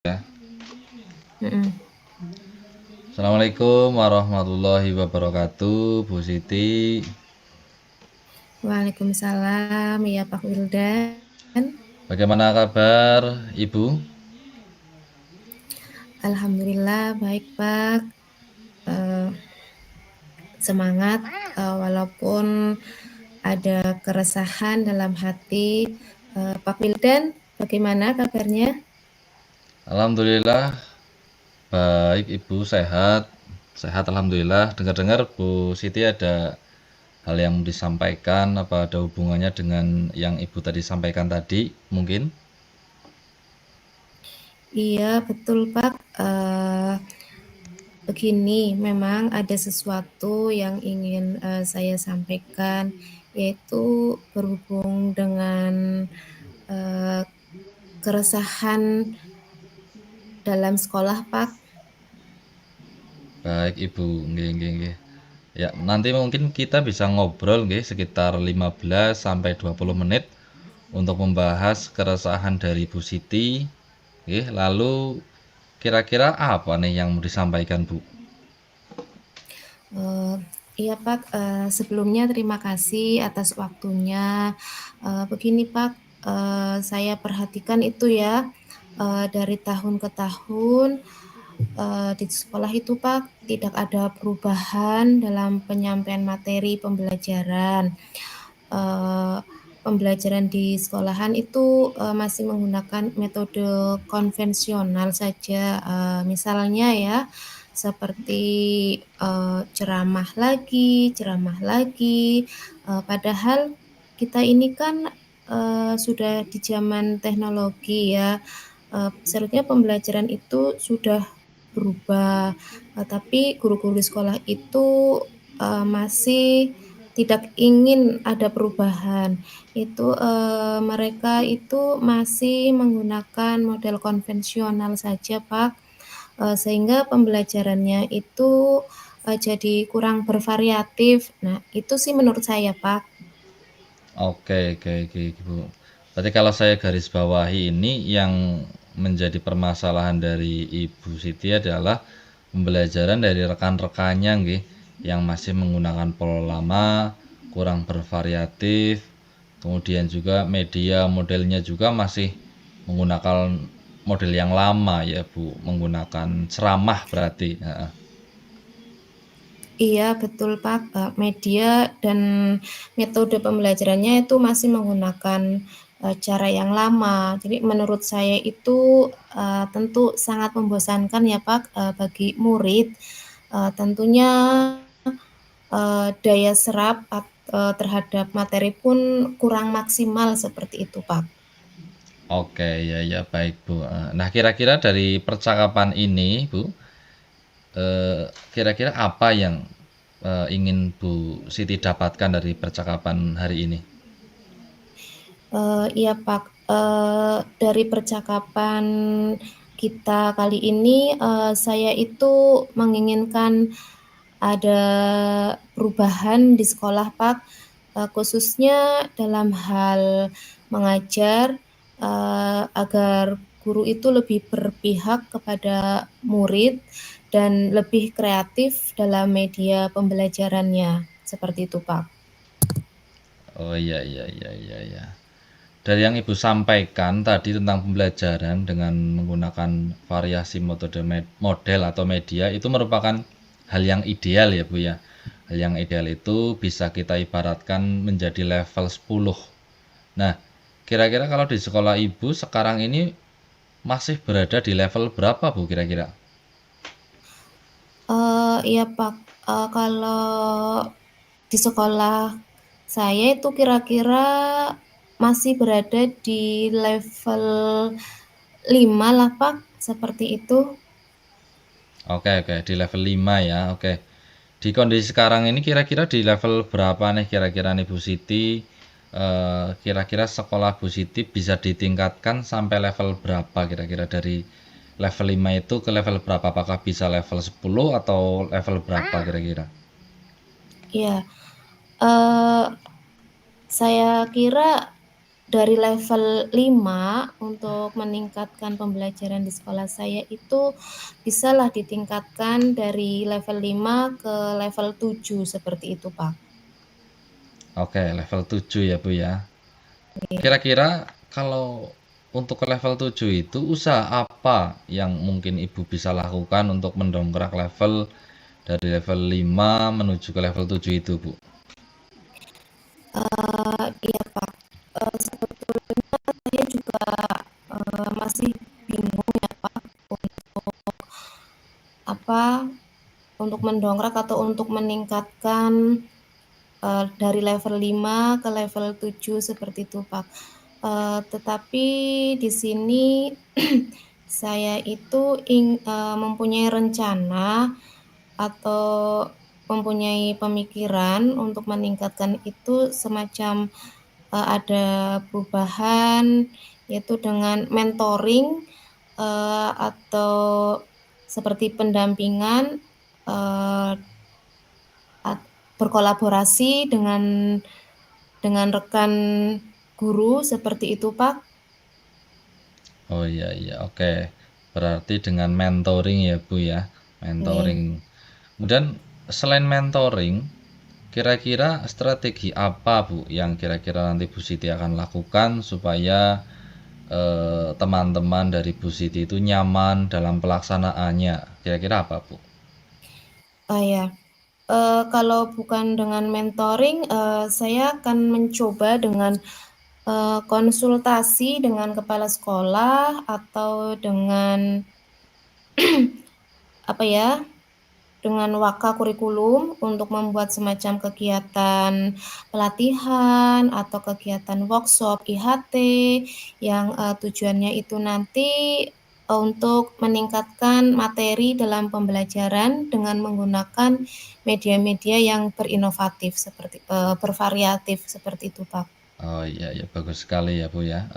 Ya. Mm-mm. Assalamualaikum warahmatullahi wabarakatuh, Bu Siti. Waalaikumsalam, ya Pak Wildan. Bagaimana kabar Ibu? Alhamdulillah baik Pak. Eh, Semangat walaupun ada keresahan dalam hati. Pak Wildan, bagaimana kabarnya? Alhamdulillah baik Ibu, sehat. Sehat alhamdulillah. Dengar-dengar Bu Siti ada hal yang mau disampaikan, apa ada hubungannya dengan yang Ibu tadi sampaikan tadi mungkin? Iya betul Pak. Begini, memang ada sesuatu yang ingin saya sampaikan, yaitu berhubung dengan eh, keresahan dalam sekolah, Pak. Baik Ibu, nggih nggih nggih. Ya, nanti mungkin kita bisa ngobrol nggih sekitar 15 sampai 20 menit untuk membahas keresahan dari Bu Siti. Nggih, lalu kira-kira apa nih yang mau disampaikan, Bu? Eh, iya, Pak. Sebelumnya terima kasih atas waktunya. Begini, Pak, saya perhatikan itu ya, dari tahun ke tahun di sekolah itu, Pak, tidak ada perubahan dalam penyampaian materi pembelajaran. eh, Pembelajaran di sekolahan itu masih menggunakan metode konvensional saja. Misalnya ya, seperti ceramah lagi. Padahal kita ini kan sudah di zaman teknologi ya. Seharusnya pembelajaran itu sudah berubah, tapi guru-guru di sekolah itu masih tidak ingin ada perubahan. Itu mereka itu masih menggunakan model konvensional saja, Pak. Sehingga pembelajarannya itu jadi kurang bervariatif. Nah, itu sih menurut saya, Pak. Oke, oke, oke, Bu. Berarti kalau saya garis bawahi ini yang menjadi permasalahan dari Ibu Siti adalah pembelajaran dari rekan-rekannya nggih, yang masih menggunakan pola lama, kurang bervariatif, kemudian juga media modelnya juga masih menggunakan model yang lama ya, Bu, menggunakan ceramah berarti. Heeh. Iya, betul, Pak. Media dan metode pembelajarannya itu masih menggunakan cara yang lama. Jadi menurut saya itu tentu sangat membosankan ya, Pak, bagi murid. Tentunya daya serap terhadap materi pun kurang maksimal seperti itu, Pak. Oke, ya ya baik, Bu. Nah, kira-kira dari percakapan ini, Bu, kira-kira apa yang ingin Bu Siti dapatkan dari percakapan hari ini? Iya, Pak. Dari percakapan kita kali ini, saya itu menginginkan ada perubahan di sekolah, Pak, khususnya dalam hal mengajar, agar guru itu lebih berpihak kepada murid dan lebih kreatif dalam media pembelajarannya, seperti itu, Pak. Oh iya iya iya iya iya. Dari yang Ibu sampaikan tadi tentang pembelajaran dengan menggunakan variasi metode model atau media itu merupakan hal yang ideal ya, Bu ya. Hal yang ideal itu bisa kita ibaratkan menjadi level 10. Nah, kira-kira kalau di sekolah Ibu sekarang ini masih berada di level berapa, Bu, kira-kira? Iya, Pak. Kalau di sekolah saya itu kira-kira masih berada di level 5 lah, Pak, seperti itu. Oke, oke, di level 5 ya. Oke. Di kondisi sekarang ini kira-kira di level berapa nih kira-kira nih Bu Siti? Kira-kira sekolah Bu Siti bisa ditingkatkan sampai level berapa kira-kira dari level 5 itu ke level berapa? Apakah bisa level 10 atau level berapa kira-kira? Iya, eh, saya kira dari level 5 untuk meningkatkan pembelajaran di sekolah saya itu bisalah ditingkatkan dari level 5 ke level 7 seperti itu, Pak. Oke, level 7 ya, Bu, ya. Oke. Kira-kira kalau untuk ke level 7 itu usaha apa yang mungkin Ibu bisa lakukan untuk mendongkrak level dari level 5 menuju ke level 7 itu, Bu? Iya, Pak. Sebetulnya saya juga masih bingung ya, Pak, apa untuk mendongkrak atau untuk meningkatkan dari level 5 ke level 7 seperti itu, Pak. Tetapi di sini saya itu mempunyai rencana atau mempunyai pemikiran untuk meningkatkan itu semacam ada perubahan yaitu dengan mentoring atau seperti pendampingan eee, berkolaborasi dengan rekan guru seperti itu, Pak. Oh, iya iya, oke. Berarti dengan mentoring ya, Bu, ya? Nggih. Mentoring. Kemudian selain mentoring, kira-kira strategi apa, Bu, yang kira-kira nanti Bu Siti akan lakukan supaya teman-teman dari Bu Siti itu nyaman dalam pelaksanaannya? Kira-kira apa, Bu? Oh ya, kalau bukan dengan mentoring, saya akan mencoba dengan konsultasi dengan kepala sekolah atau dengan apa ya, dengan waka kurikulum untuk membuat semacam kegiatan pelatihan atau kegiatan workshop IHT yang tujuannya itu nanti untuk meningkatkan materi dalam pembelajaran dengan menggunakan media-media yang berinovatif seperti bervariatif seperti itu, Pak. Oh, iya iya, bagus sekali ya, Bu, ya,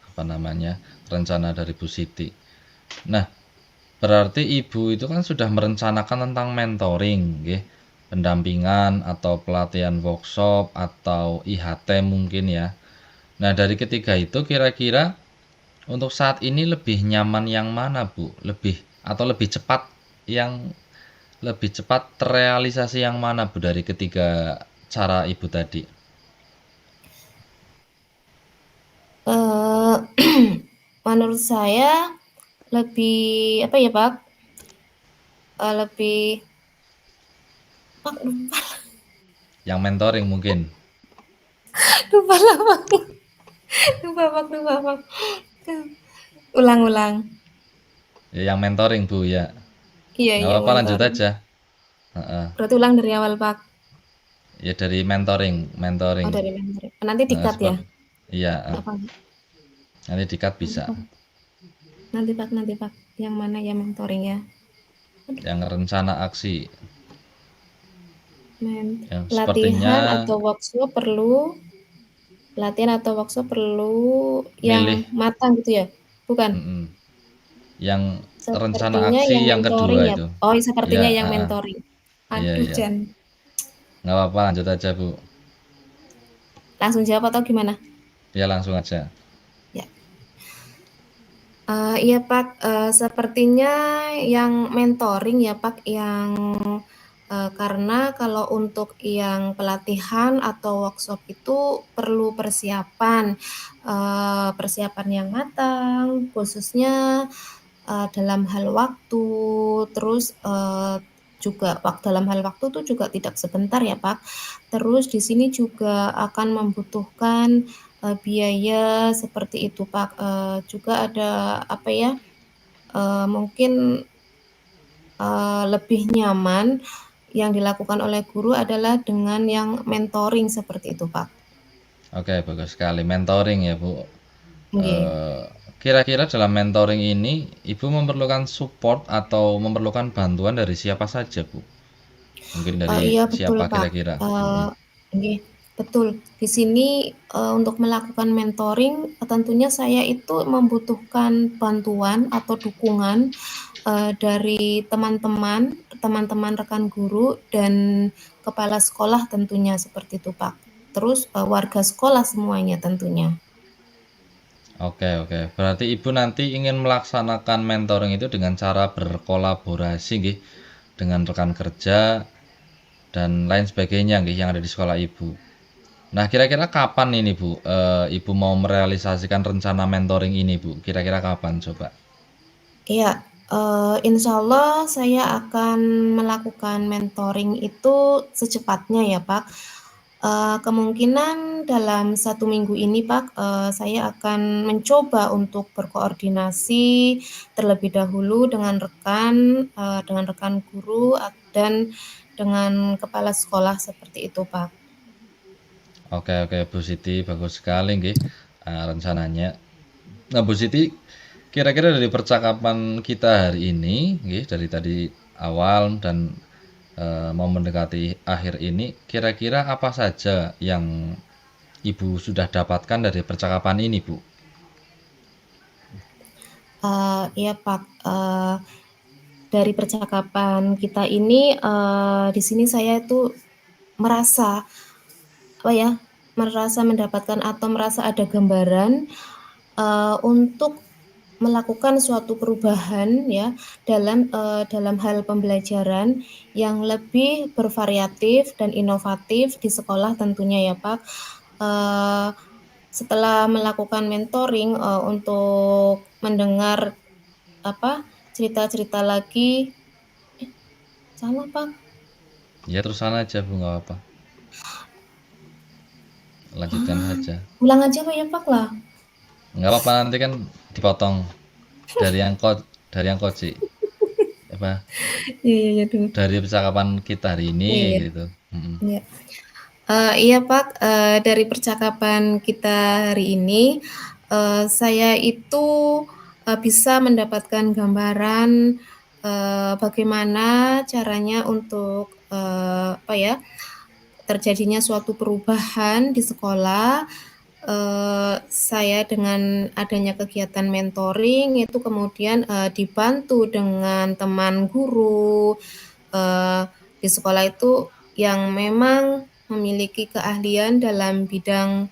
apa namanya, rencana dari Bu Siti. Nah, berarti Ibu itu kan sudah merencanakan tentang mentoring, nggih, pendampingan atau pelatihan workshop atau IHT mungkin ya. Nah, dari ketiga itu kira-kira untuk saat ini lebih nyaman yang mana, Bu? Lebih cepat yang lebih cepat terrealisasi yang mana, Bu, dari ketiga cara Ibu tadi? Eee, menurut saya lebih apa ya, Pak, lebih Pak, lupa Yang mentoring mungkin? lupa lama lupa, Pak, lupa, Pak. Ulang-ulang. Ya, yang mentoring, Bu, ya. Iya Nggak iya, apa-apa, lanjut mentoring. aja. Heeh. Berarti ulang dari awal, Pak? Ya dari mentoring, Oh, mentoring. dari mentoring. Nanti Heeh, di-cut ya? iya, Apa nanti di-cut nanti, bisa. Pak? Nanti, Pak. Yang mana ya mentoring ya? Aduh, Yang rencana aksi, yang sepertinya pelatihan atau workshop perlu yang milih, matang gitu ya? Bukan? mm, yang rencana Sepertinya aksi yang yang mentoring kedua ya? itu. Oh, Iya, sepertinya yang heeh. mentoring. Iya, Aduh, iya. Jan. Nggak apa-apa, lanjut aja, Bu. Langsung jawab atau gimana? Ya langsung aja. Ya. Iya, Pak, sepertinya yang mentoring ya, Pak, yang karena kalau untuk yang pelatihan atau workshop itu perlu persiapan yang matang, khususnya dalam hal waktu, terus juga dalam hal waktu itu juga tidak sebentar ya, Pak. Terus di sini juga akan membutuhkan biaya seperti itu, Pak. Juga ada apa ya, mungkin lebih nyaman yang dilakukan oleh guru adalah dengan yang mentoring seperti itu, Pak. Oke, bagus sekali. Mentoring ya, Bu. Nggih. Eh, Kira-kira dalam mentoring ini, Ibu memerlukan support atau memerlukan bantuan dari siapa saja, Bu? Mungkin dari Iya betul, siapa Pak. kira-kira? Eee, nggih, betul. Di sini, untuk melakukan mentoring, tentunya saya itu membutuhkan bantuan atau dukungan, dari teman-teman rekan guru dan kepala sekolah tentunya seperti itu, Pak. Terus, warga sekolah semuanya tentunya. Oke, oke. Berarti Ibu nanti ingin melaksanakan mentoring itu dengan cara berkolaborasi nggih, dengan rekan kerja dan lain sebagainya nggih yang ada di sekolah Ibu. Nah, kira-kira kapan ini Bu, Ibu mau merealisasikan rencana mentoring ini Bu? Kira-kira kapan coba? Iya, insya Allah saya akan melakukan mentoring itu secepatnya ya Pak. Kemungkinan dalam 1 minggu ini Pak, saya akan mencoba untuk berkoordinasi terlebih dahulu dengan rekan guru dan dengan kepala sekolah seperti itu Pak. Oke, oke Bu Siti, bagus sekali nggih, rencananya. Nah, Bu Siti, kira-kira dari percakapan kita hari ini, nggih, dari tadi awal dan mau mendekati akhir ini, kira-kira apa saja yang Ibu sudah dapatkan dari percakapan ini, Bu? Iya Pak, dari percakapan kita ini, di sini saya itu merasa apa ya, merasa mendapatkan atau merasa ada gambaran, untuk melakukan suatu perubahan ya dalam hal pembelajaran yang lebih bervariatif dan inovatif di sekolah tentunya ya Pak. Eee, Setelah melakukan mentoring, untuk mendengar apa, cerita-cerita lagi salah Pak, Ya terusan aja Bu, nggak apa-apa. Lanjutkan saja. ulang aja Pak ya Pak lah. Nggak apa-apa nanti kan dipotong dari yang dari yang koji apa Iya iya iya, aduh. dari percakapan kita hari ini Iya iya, gitu. Mm-mm. iya. Iya Pak, dari percakapan kita hari ini, saya itu, bisa mendapatkan gambaran, bagaimana caranya untuk, apa ya, terjadinya suatu perubahan di sekolah. Saya dengan adanya kegiatan mentoring itu kemudian, dibantu dengan teman guru, di sekolah itu yang memang memiliki keahlian dalam bidang,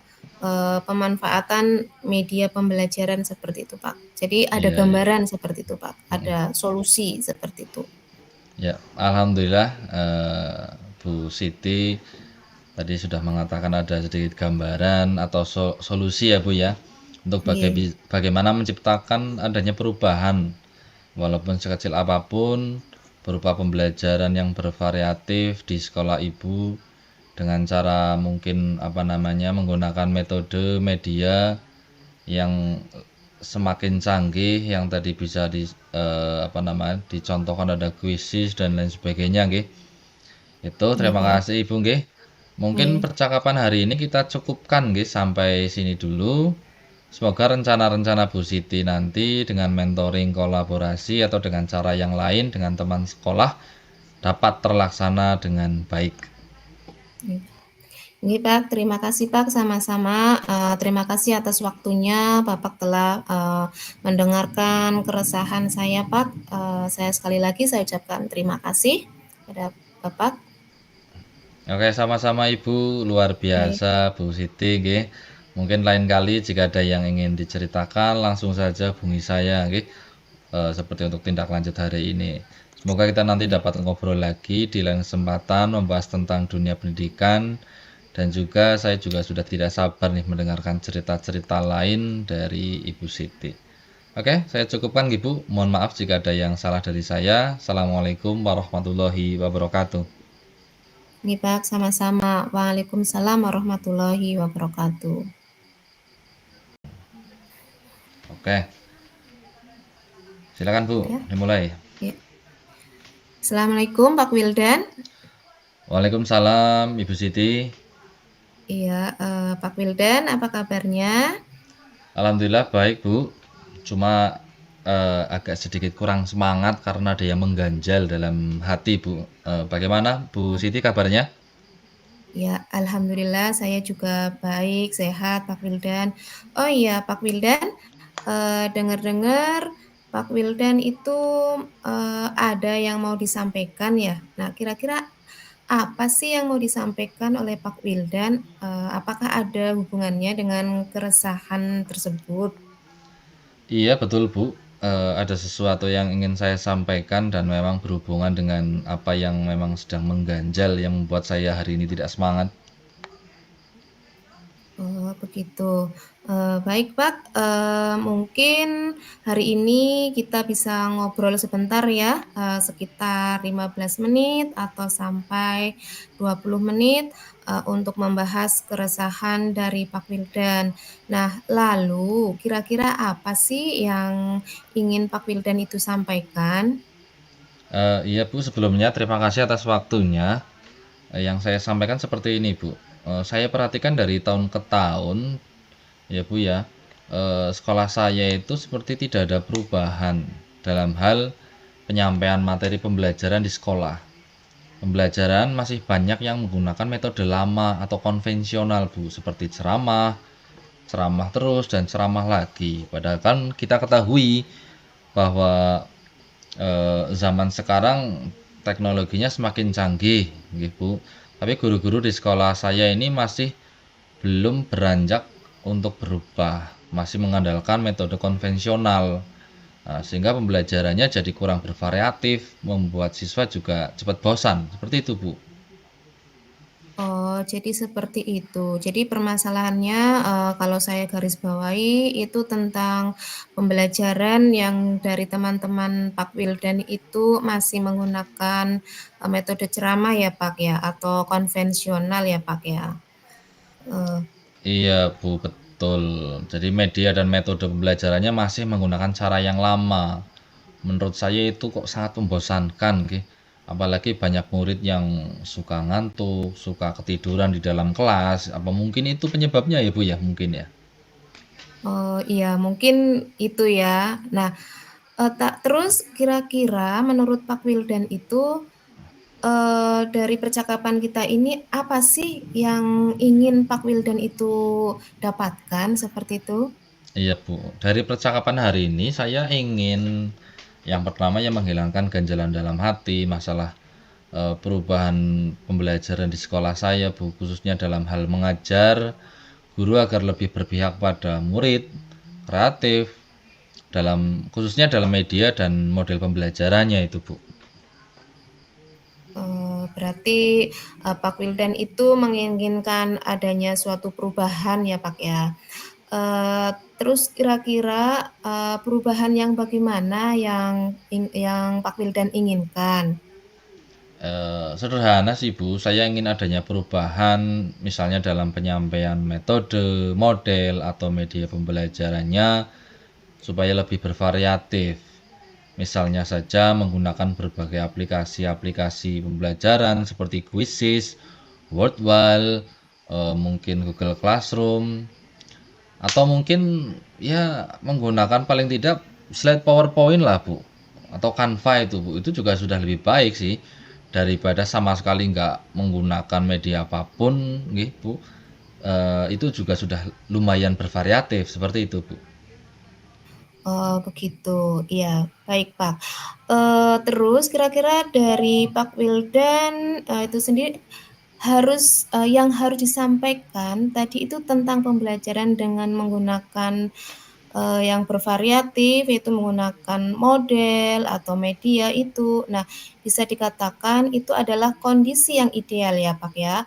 pemanfaatan media pembelajaran seperti itu, Pak. Jadi ada Iya, iya. gambaran seperti itu, Pak, Mm-mm. ada solusi seperti itu. Ya, alhamdulillah Bu Siti tadi sudah mengatakan ada sedikit gambaran atau solusi ya Bu ya untuk Iya, bagaimana menciptakan adanya perubahan walaupun sekecil apapun berupa pembelajaran yang bervariatif di sekolah Ibu dengan cara mungkin apa namanya menggunakan metode media yang semakin canggih yang tadi bisa apa namanya dicontohkan ada kuisis dan lain sebagainya nggih. Itu iya, terima Pak, kasih Ibu nggih. Mungkin iya. percakapan hari ini kita cukupkan nggih sampai sini dulu. Semoga rencana-rencana Bu Siti nanti dengan mentoring kolaborasi atau dengan cara yang lain dengan teman sekolah dapat terlaksana dengan baik. Iya. Ini Pak, terima kasih Pak, sama-sama. Terima kasih atas waktunya Bapak telah mendengarkan keresahan saya Pak. Saya sekali lagi saya ucapkan terima kasih pada Bapak. Oke, sama-sama Ibu, luar Baik, biasa Bu Siti nggih. Mungkin lain kali jika ada yang ingin diceritakan langsung saja hubungi saya nggih. Seperti untuk tindak lanjut hari ini. Semoga kita nanti baik. dapat ngobrol lagi di lain kesempatan membahas tentang dunia pendidikan dan juga saya juga sudah tidak sabar nih mendengarkan cerita-cerita lain dari Ibu Siti. Oke, saya cukupkan Ibu. Mohon maaf jika ada yang salah dari saya. Assalamualaikum warahmatullahi wabarakatuh. Ini Pak, sama-sama. Waalaikumsalam warahmatullahi wabarakatuh. Oke, silakan Bu, Ya, dimulai. ya. Assalamualaikum Pak Wildan. Waalaikumsalam Ibu Siti. Iya, Pak Wildan, apa kabarnya? Alhamdulillah baik Bu. Cuma agak sedikit kurang semangat karena ada yang mengganjal dalam hati Bu. Bagaimana Bu Siti kabarnya? Ya, alhamdulillah saya juga baik, sehat, Pak Wildan. Oh iya, Pak Wildan, dengar-dengar Pak Wildan itu ada yang mau disampaikan ya. Nah, kira-kira apa sih yang mau disampaikan oleh Pak Wildan? Apakah ada hubungannya dengan keresahan tersebut? Iya betul Bu, ada sesuatu yang ingin saya sampaikan dan memang berhubungan dengan apa yang memang sedang mengganjal yang membuat saya hari ini tidak semangat. Oh, begitu. Baik, Pak, mungkin hari ini kita bisa ngobrol sebentar ya, sekitar 15 menit atau sampai 20 menit, untuk membahas keresahan dari Pak Wildan. Nah, lalu kira-kira apa sih yang ingin Pak Wildan itu sampaikan? Iya Bu, sebelumnya terima kasih atas waktunya. Yang saya sampaikan seperti ini Bu, saya perhatikan dari tahun ke tahun ya Bu ya, sekolah saya itu seperti tidak ada perubahan dalam hal penyampaian materi pembelajaran di sekolah. Pembelajaran masih banyak yang menggunakan metode lama atau konvensional Bu, seperti ceramah, ceramah terus dan ceramah lagi. Padahal kan kita ketahui bahwa zaman sekarang teknologinya semakin canggih, gitu. Tapi guru-guru di sekolah saya ini masih belum beranjak untuk berubah, masih mengandalkan metode konvensional. Nah, sehingga pembelajarannya jadi kurang bervariatif, membuat siswa juga cepat bosan. Seperti itu, Bu. Oh, jadi seperti itu. Jadi permasalahannya, kalau saya garis bawahi itu tentang pembelajaran yang dari teman-teman Pak Wildan itu masih menggunakan, metode ceramah ya, Pak, ya, atau konvensional ya, Pak, ya? Eee, Iya, Bu, betul. Jadi media dan metode pembelajarannya masih menggunakan cara yang lama. Menurut saya itu kok sangat membosankan, nggih. Apalagi banyak murid yang suka ngantuk, suka ketiduran di dalam kelas. Apa mungkin itu penyebabnya ya, Bu ya? Mungkin ya. oh, iya mungkin itu ya. Nah, terus kira-kira menurut Pak Wildan itu, dari percakapan kita ini apa sih yang ingin Pak Wildan itu dapatkan seperti itu? Iya, Bu. Dari percakapan hari ini saya ingin yang pertama ya menghilangkan ganjalan dalam hati, masalah perubahan pembelajaran di sekolah saya, Bu, khususnya dalam hal mengajar, guru agar lebih berpihak pada murid, kreatif, khususnya dalam media dan model pembelajarannya itu, Bu. Berarti, Pak Wildan itu menginginkan adanya suatu perubahan ya, Pak, ya. Terus kira-kira, perubahan yang bagaimana yang Pak Wildan inginkan? Sederhana sih Bu, saya ingin adanya perubahan misalnya dalam penyampaian metode, model, atau media pembelajarannya supaya lebih bervariatif. Misalnya saja menggunakan berbagai aplikasi-aplikasi pembelajaran seperti Quizzes, Wordwall, mungkin Google Classroom, atau mungkin ya menggunakan paling tidak slide PowerPoint lah Bu, atau Canva itu Bu, itu juga sudah lebih baik sih daripada sama sekali nggak menggunakan media apapun, Bu. Itu juga sudah lumayan bervariatif seperti itu Bu. Oh, begitu. Iya, baik, Pak. Terus kira-kira dari Pak Wildan, itu sendiri yang harus disampaikan tadi itu tentang pembelajaran dengan menggunakan, yang bervariatif, yaitu menggunakan model atau media itu. Nah, bisa dikatakan itu adalah kondisi yang ideal ya, Pak, ya.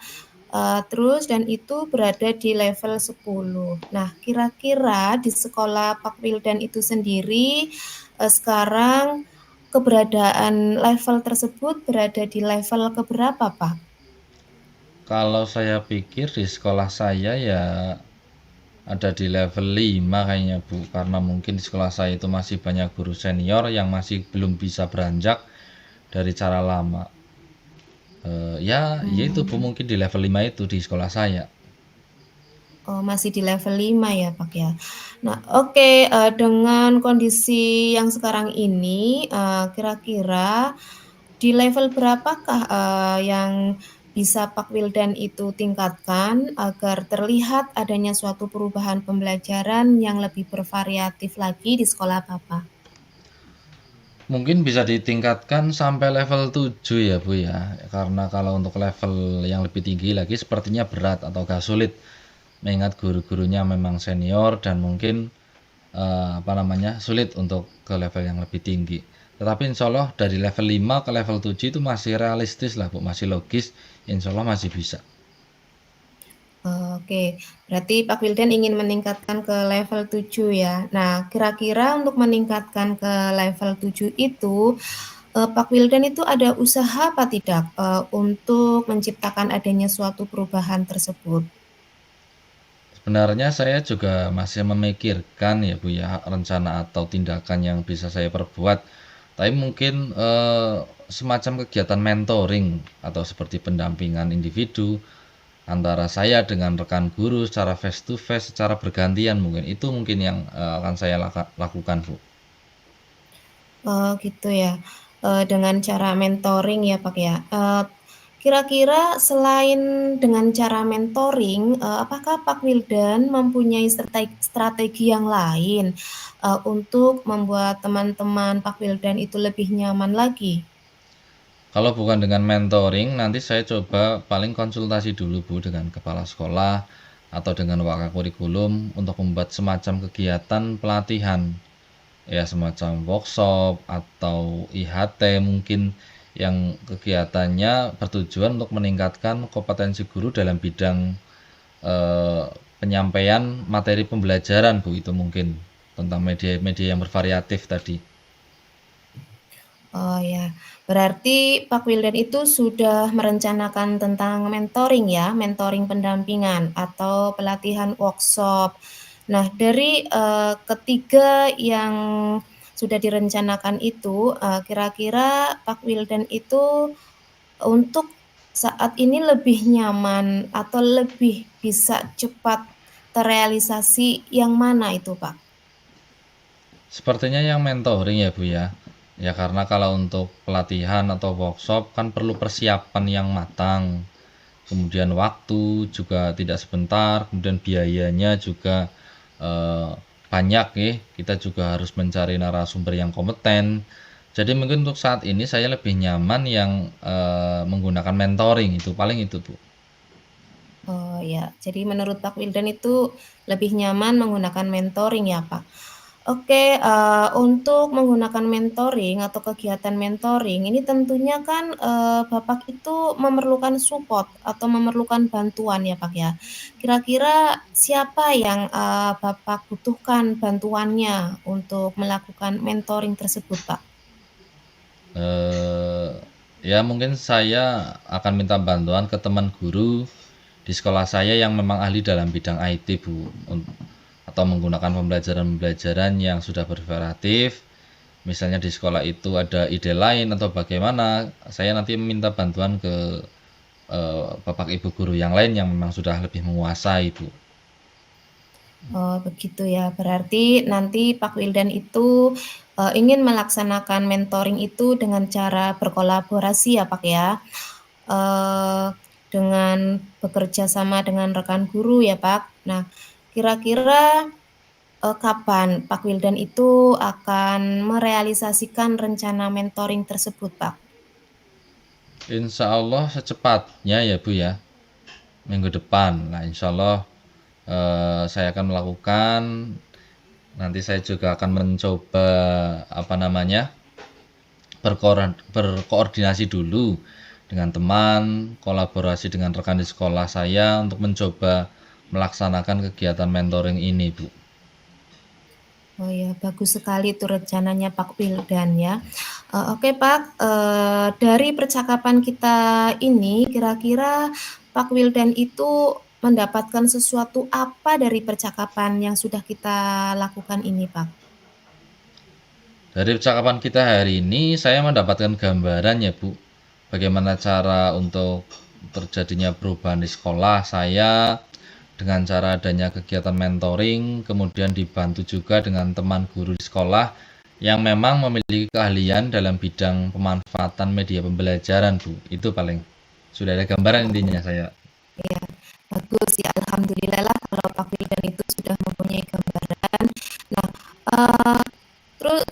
Terus dan itu berada di level 10. Nah, kira-kira di sekolah Pak Wildan itu sendiri, sekarang keberadaan level tersebut berada di level keberapa, Pak? Kalau saya pikir di sekolah saya ya ada di level 5 kayaknya Bu, karena mungkin di sekolah saya itu masih banyak guru senior yang masih belum bisa beranjak dari cara lama. Ya itu Bu, Mmm. mungkin di level 5 itu di sekolah saya. Oh, masih di level 5 ya, Pak, ya. Nah, oke, dengan kondisi yang sekarang ini, kira-kira di level berapakah, yang bisa Pak Wildan itu tingkatkan agar terlihat adanya suatu perubahan pembelajaran yang lebih bervariatif lagi di sekolah Bapak? Mungkin bisa ditingkatkan sampai level 7 ya Bu ya. Karena kalau untuk level yang lebih tinggi lagi sepertinya berat atau agak sulit. Mengingat guru-gurunya memang senior dan mungkin apa namanya, sulit untuk ke level yang lebih tinggi. Tetapi insya Allah dari level 5 ke level 7 itu masih realistis lah Bu, masih logis, insya Allah masih bisa. Oke, berarti Pak Wildan ingin meningkatkan ke level 7 ya. Nah, kira-kira untuk meningkatkan ke level 7 itu, Pak Wildan itu ada usaha apa tidak, untuk menciptakan adanya suatu perubahan tersebut? Sebenarnya saya juga masih memikirkan ya Bu ya, rencana atau tindakan yang bisa saya perbuat. Tapi mungkin semacam kegiatan mentoring atau seperti pendampingan individu antara saya dengan rekan guru secara face to face, secara bergantian mungkin. Itu mungkin yang akan saya lakukan Bu. Oh gitu ya, dengan cara mentoring ya Pak ya. Kira-kira selain dengan cara mentoring, apakah Pak Wildan mempunyai strategi yang lain, untuk membuat teman-teman Pak Wildan itu lebih nyaman lagi? Kalau bukan dengan mentoring, nanti saya coba paling konsultasi dulu Bu dengan kepala sekolah atau dengan wakakurikulum untuk membuat semacam kegiatan pelatihan. Ya semacam workshop atau IHT mungkin yang kegiatannya bertujuan untuk meningkatkan kompetensi guru dalam bidang eh, penyampaian materi pembelajaran Bu, itu mungkin tentang media-media yang bervariatif tadi. Oh ya, berarti Pak Wildan itu sudah merencanakan tentang mentoring ya, mentoring pendampingan atau pelatihan workshop. Nah, dari ketiga yang sudah direncanakan itu, kira-kira Pak Wildan itu untuk saat ini lebih nyaman atau lebih bisa cepat terrealisasi yang mana itu, Pak? Sepertinya yang mentoring ya Bu ya. Ya karena kalau untuk pelatihan atau workshop kan perlu persiapan yang matang. Kemudian waktu juga tidak sebentar, kemudian biayanya juga eh, banyak ya. Kita juga harus mencari narasumber yang kompeten. Jadi mungkin untuk saat ini saya lebih nyaman yang menggunakan mentoring, itu paling itu Bu. Oh ya, jadi menurut Pak Wildan itu lebih nyaman menggunakan mentoring ya Pak. Oke, untuk menggunakan mentoring atau kegiatan mentoring ini tentunya kan Bapak itu memerlukan support atau memerlukan bantuan ya Pak ya. Kira-kira siapa yang Bapak butuhkan bantuannya untuk melakukan mentoring tersebut Pak? eh ya mungkin saya akan minta bantuan ke teman guru di sekolah saya yang memang ahli dalam bidang IT Bu, atau menggunakan pembelajaran-pembelajaran yang sudah bervariatif. Misalnya di sekolah itu ada ide lain atau bagaimana, saya nanti meminta bantuan ke bapak ibu guru yang lain yang memang sudah lebih menguasai Bu. Oh, begitu ya. Berarti nanti Pak Wildan itu ingin melaksanakan mentoring itu dengan cara berkolaborasi ya, Pak ya. Eh, dengan bekerja sama dengan rekan guru ya, Pak. Nah, kira-kira kapan Pak Wildan itu akan merealisasikan rencana mentoring tersebut, Pak? Insya Allah secepatnya ya Bu ya, minggu depan. Nah insya Allah saya akan melakukan. Nanti saya juga akan mencoba apa namanya, berkoordinasi dulu dengan teman, kolaborasi dengan rekan di sekolah saya untuk mencoba melaksanakan kegiatan mentoring ini, Bu. Oh ya, bagus sekali itu rencananya Pak Wildan ya. Oke Pak, dari percakapan kita ini kira-kira Pak Wildan itu mendapatkan sesuatu apa dari percakapan yang sudah kita lakukan ini Pak? Dari percakapan kita hari ini, saya mendapatkan gambaran ya, Bu. Bagaimana cara untuk terjadinya perubahan di sekolah saya dengan cara adanya kegiatan mentoring, kemudian dibantu juga dengan teman guru di sekolah yang memang memiliki keahlian dalam bidang pemanfaatan media pembelajaran, Bu. Itu paling sudah ada gambaran intinya saya. Ya, bagus ya, alhamdulillah lah kalau Pak Wildan itu sudah mempunyai gambaran. Nah, eee, terus,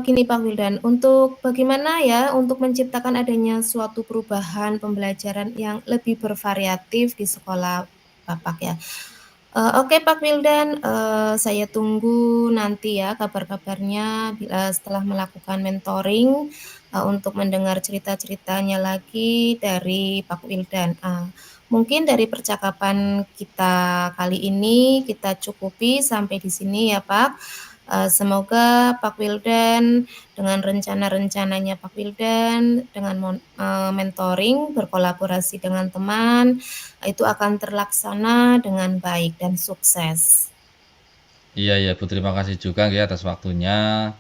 gini Pak Wildan, untuk bagaimana ya untuk menciptakan adanya suatu perubahan pembelajaran yang lebih bervariatif di sekolah Bapak ya. Oke Pak Wildan, saya tunggu nanti ya kabar-kabarnya setelah melakukan mentoring, untuk mendengar cerita-ceritanya lagi dari Pak Wildan. Mungkin dari percakapan kita kali ini kita cukupi sampai di sini ya Pak. Semoga Pak Wildan dengan rencana-rencananya Pak Wildan, dengan mentoring, berkolaborasi dengan teman, itu akan terlaksana dengan baik dan sukses. Iya ya Bu, terima kasih juga nggih atas waktunya.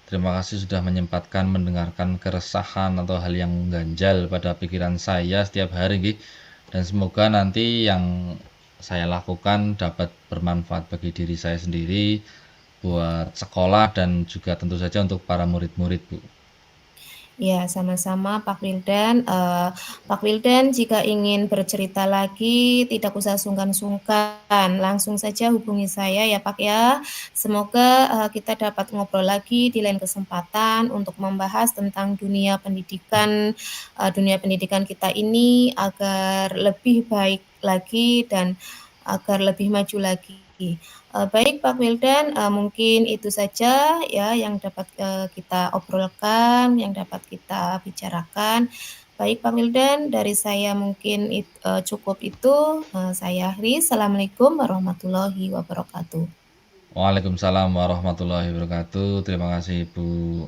Terima kasih sudah menyempatkan mendengarkan keresahan atau hal yang ganjal pada pikiran saya setiap hari nggih. Dan semoga nanti yang saya lakukan dapat bermanfaat bagi diri saya sendiri, buat sekolah dan juga tentu saja untuk para murid-murid, Bu. Ya, sama-sama Pak Wildan. Pak Wildan, jika ingin bercerita lagi, tidak usah sungkan-sungkan, langsung saja hubungi saya ya Pak ya. Semoga kita dapat ngobrol lagi di lain kesempatan untuk membahas tentang dunia pendidikan kita ini agar lebih baik lagi dan agar lebih maju lagi. Baik Pak Wildan, mungkin itu saja ya yang dapat kita obrolkan, yang dapat kita bicarakan. Baik Pak Wildan, dari saya mungkin cukup itu. Saya akhiri. Assalamualaikum warahmatullahi wabarakatuh. Waalaikumsalam warahmatullahi wabarakatuh. Terima kasih, Bu.